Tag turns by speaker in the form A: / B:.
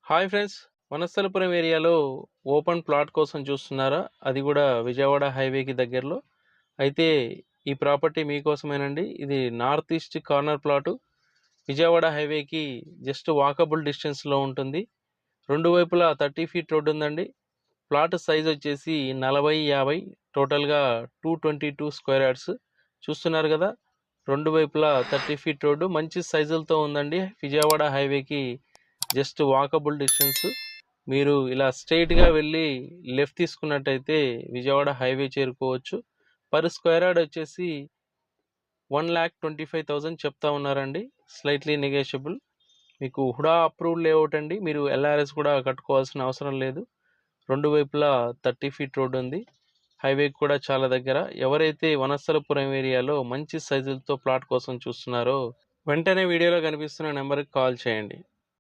A: Hi friends. Vanasthalipuram ఏరియాలో open plot కోసం చూస్తున్నారా? అది కూడా విజయవాడ హైవేకి దగ్గరలో. అయితే ఈ ప్రాపర్టీ మీకోసమేనండి. ఇది north east corner plot. Vijayawada హైవేకి జస్ట్ వాకబుల్ డిస్టెన్స్‌లో ఉంటుంది. రెండు వైపులా 30 ఫీట్ రోడ్ ఉందండి. ప్లాట్ సైజ్ వచ్చేసి 40, 50 టోటల్‌గా 222 స్క్వేర్ యార్డ్స్. చూస్తున్నారు కదా! రెండు వైపులా 30 ఫీట్ రోడ్డు మంచి సైజులతో ఉందండి. విజయవాడ హైవేకి జస్ట్ వాకబుల్ డిస్టెన్స్. మీరు ఇలా స్ట్రెయిట్‌గా వెళ్ళి లెఫ్ట్ తీసుకున్నట్టయితే విజయవాడ హైవే చేరుకోవచ్చు. పర్ స్క్వేర్ యార్డ్ వచ్చేసి 1,25,000 చెప్తా ఉన్నారండి. Slightly negotiable. మీకు హుడా అప్రూవ్డ్ లేఅవుట్ అండి. మీరు ఎల్ఆర్ఎస్ కూడా కట్టుకోవాల్సిన అవసరం లేదు. రెండు వైపులా 30 ఫీట్ రోడ్ ఉంది. హైవేకి కూడా చాలా దగ్గర. ఎవరైతే వనస్థలపురం ఏరియాలో మంచి సైజులతో ప్లాట్ కోసం చూస్తున్నారో వెంటనే వీడియోలో కనిపిస్తున్న నెంబర్‌కి కాల్ చేయండి.